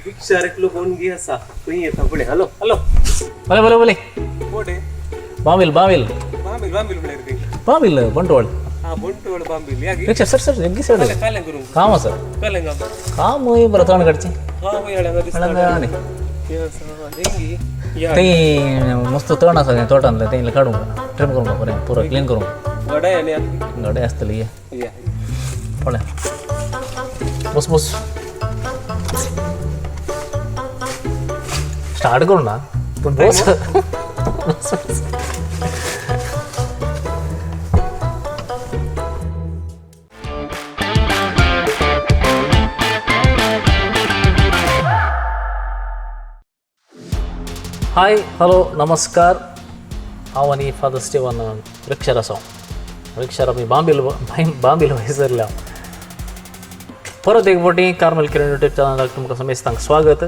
भिक्षारकलो कोणगी असा खंय येता फुडें हॅलो हॅलो बोले बोले बोले कोडे बांबील बांबील बांबील बांबील म्हळ्यार ती बांबील बंटवाळ हा बोंटोळ बांबील यागी रिक्षा सर सर एग्गी सर काले करू काम सर काले काम होई बरं तोंडकडचे हा होय अडंगा दिसता आणि यस देंगी या ते मस्त तोंड असं तोटांना ते काढून ट्रिम करून बरं पुरं क्लीन करून गडा याने आत गाडी असतली या पळ्या बस बस स्टार्ट करू ना पण बस हाय हॅलो नमस्कार हांव आनी फादर स्टेवन रिक्षार आसा रिक्षार आमी बांबील वयसरल्या परत एक फावटी कार्मेल किरण यूट्यूब चॅनलाक तुमकां समेस्तांक स्वागत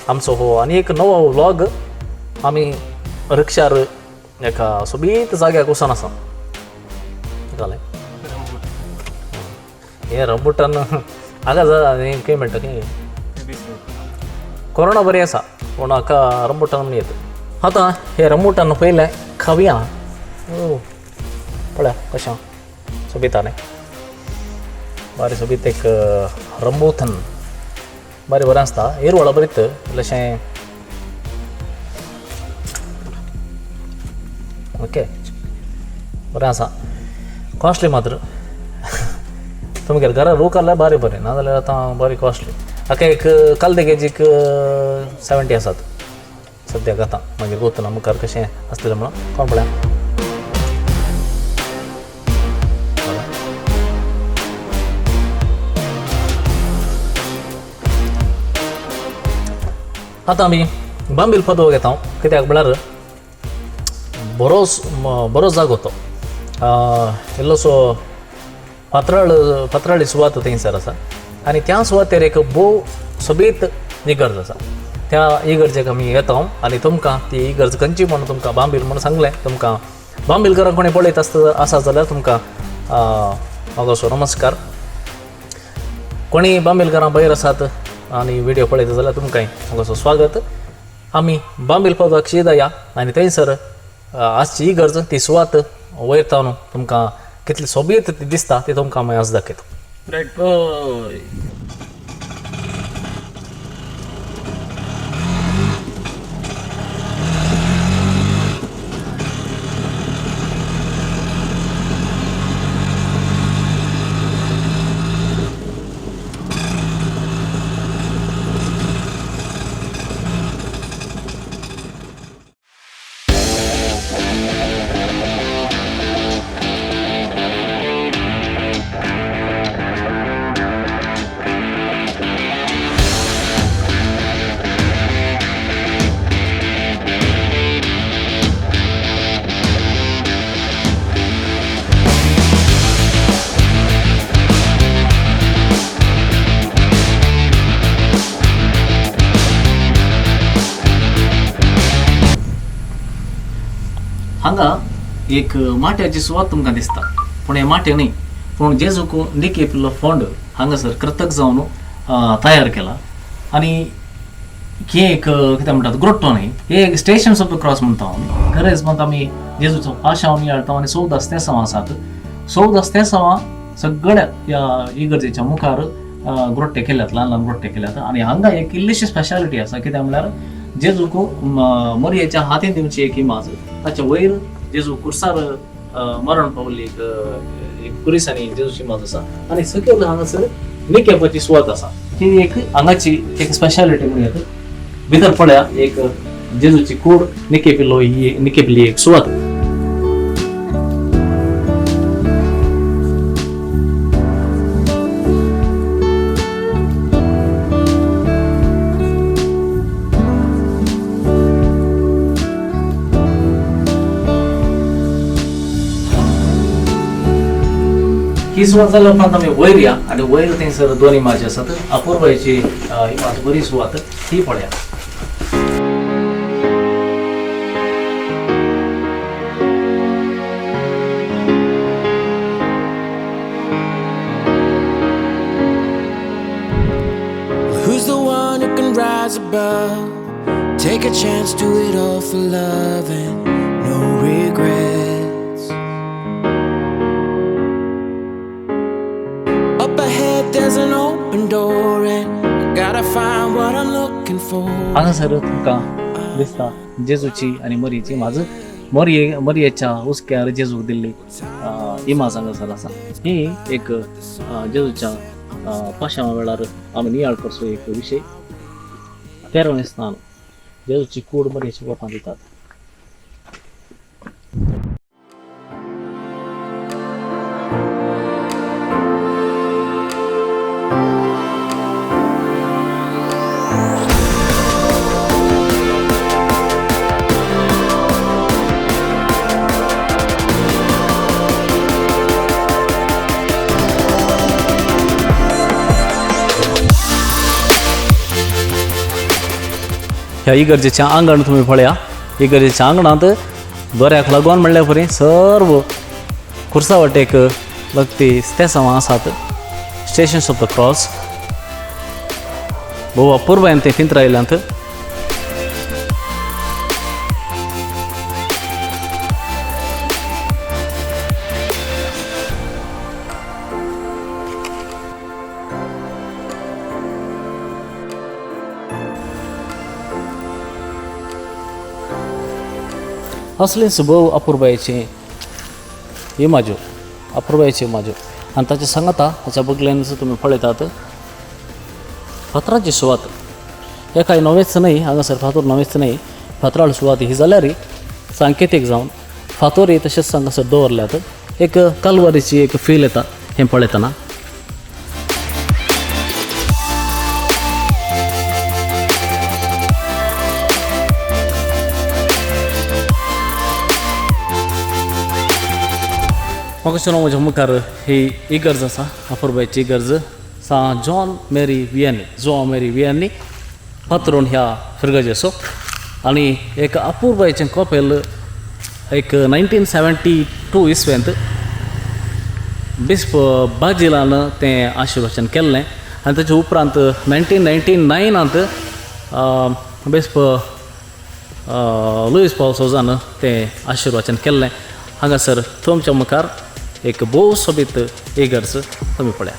आमचो हो आनी एक नवो व्लॉग आमी रिक्षार एका सोबीत जाग्याक वचून आसा जालें हे रंबुटान हांगा खंय म्हणटा खंय कोरोना बरी आसा पूण हाका रंबुटान म्हण येता आतां हे रंबुटान पयलें खावया पळया कशें सोबितालें बारी सोबीत एक रंबुथन बारी बरें आसता हिरवळ बरीत इल्लेशें ओके बरें आसा कॉस्टली मात्र तुमगेर घरा लोक आसल्यार बारी बरें नाजाल्यार आतां बारी कॉस्टली हाका एक काल केजीक 70 आसात सद्याक आतां मागीर गोतना मुखार कशें आसतलें म्हणून कोण पळया आतां आमी बांबील पदवो घेता कित्याक म्हळ्यार बरो जागो तो इल्लोसो पात्राळी सुवात थंयसर आसा आनी त्या सुवातेर एक भोव सोबीत इगर्ज आसा त्या इगर्जेक आमी येता आनी तुमकां ती इगर्ज खंयची म्हणून तुमकां बांबील म्हणून सांगलें तुमकां बांबीलकारांक कोणी पळयत आसा जाल्यार तुमकां मागोसो नमस्कार कोणी बांबीलकारां भायर आसात आनी व्हिडिओ पळयता जाल्यार तुमकांय मागोसो स्वागत आमी बांबील पदवाक शीद या आनी थंयसर आजची इगर्ज ती सुवात वयता न्हू तुमकां कितली सोबीत ती दिसता ती तुमकां हांव आज दाखयता रायट बॉय हांगा एक माट्याची सुवात तुमकां दिसता पूण हे माटे न्ही पूण जेजूक निकेपिल्लो फोंड हांगासर कृतक जावन तयार केला आनी हे एक कितें म्हणटात ग्रोट्टो न्ही हे एक स्टेशन्स ऑफ द क्रॉस म्हणटा आमी गरज म्हणटा आमी जेजूचो पाशांव नियाळटा आनी 14 तेसावां आसात 14 तेसावां सगळ्या ह्या इगर्जेच्या मुखार ग्रोट्टे केल्यात ल्हान ल्हान ग्रोट्टे केल्यात आनी हांगा एक इल्लीशी स्पेशालिटी आसा कित्याक म्हळ्यार जेजूक मरयेच्या हातीन दिवची एक इमाज ताच्या वयर जेजू कुर्सार मरण पावल्ली एक कुरिसांनी जेजूची इमाज आसा आनी सकयल हांगासर निकेपाची सुवात आसा ही एक हांगाची एक स्पेशालिटी म्हणून भितर पळया एक जेजूची कूड निकेपिल्ली एक सुवात ही सुवात जाल्या उपरांत आमी वयर या आनी वयर थंयसर दोन इमाजी आसात अपूर्वाची इमाज बरी सुवात ती पळया Who's the one who can rise above. Take a chance, do it all for love and no regrets. Up ahead there's an open door and I gotta find what I'm looking for. हांगासर तुमकां दिसता जेजूची आनी मरियेची म्हाज मरियेच्या हुस्क्यार जेजूक दिल्ली इमाज हांगासर आसा. ही एक जेजूच्या पाशां वेळार आमी नियाळ करचो एक विशय. 13वें स्नान जेजूची कूड मरियेच्या पोटांत दितात. ह्या इगर्जेचें आंगण तुमी पळया. इगर्जेच्या आंगणांत दोऱ्याक लागून म्हणल्या परी सर्व खुर्सावटेक लागपी स्तेसांवां आसात. स्टेशन्स ऑफ द क्रॉस भोव अपूर्वायेन ते थिंतरायल्यांत. असलेच भोव अपूर्वायेचें इमाज्यो आनी ताचे सांगता ताच्या बगल्यान तुमी पळयतात फातराची सुवात. हें कांय नवेंच न्हय, हांगासर फातोर नवेंच न्हय. फातराळ सुवात ही जाल्यार सांकेतीक जावन फातोरय तशेंच हांगासर दवरल्यात. एक कालवारीची एक फील येता हें पळयतना. म्हाका म्हज्या मुखार ही इगर्ज आसा, अपूर्वायेची इगर्ज जॉन मेरी वियानी पात्रोन ह्या फिरगजेचो. आनी एक अपूर्वायेचें कॉपेल एक 1972 इसवेंत बिस्प बाजिलान तें आशिर्वचन केल्लें. आनी ताचे उपरांत 1999 बिस्प लुईस पॉल तें आशिर्वचन केल्लें. हांगासर तुमच्या मुखार एक भोव सोबीत इगर्ज तुमी पळया.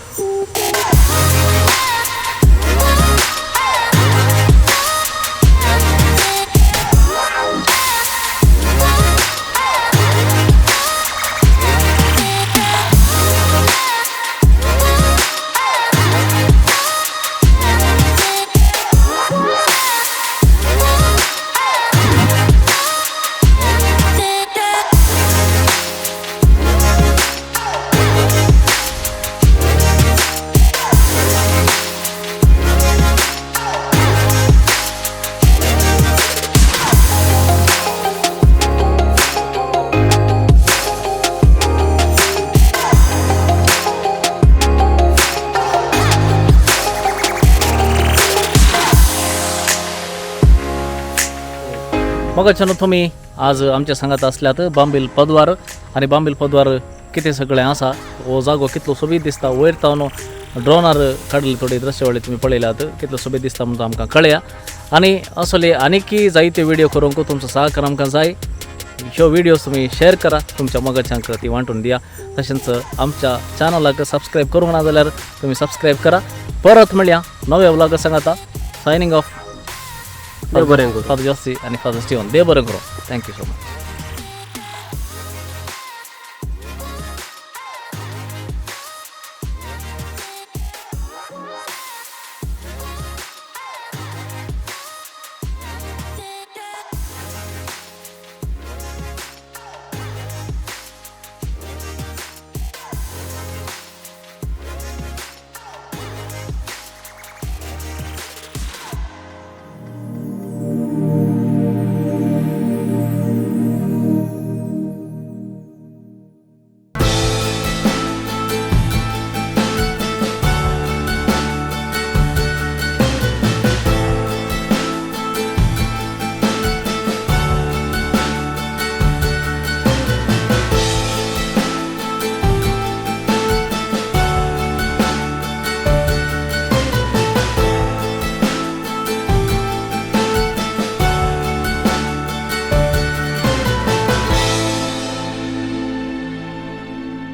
मगाच्यान तुमी आज आमच्या सांगात असल्यात बांबील पदवार. आनी बांबील पदवार कितें सगळें आसा, हो जागो कितलो सोबीत दिसता. वयर तावन ड्रोनार काडले थोडे दृश्यावळी तुमी पळयल्यात, कितलो सोबीत दिसता म्हणून आमकां कळया. आनी असले आनीकय जायते व्हिडिओ करूंक तुमचो सहकार आमकां जाय. ह्यो व्हिडिओज तुमी शेअर करा, तुमच्या मगाच्यांक ती वांटून दिया. तशेंच आमच्या चॅनलाक सबस्क्रायब करूंक ना जाल्यार तुमी सबस्क्रायब करा. परत मेळया नव्या व्लॉग सांगाता. Signing off. देव बरें करूं. फादर जॉसी आनी फादर स्टीवन. देव बरें करूं. Thank you so much.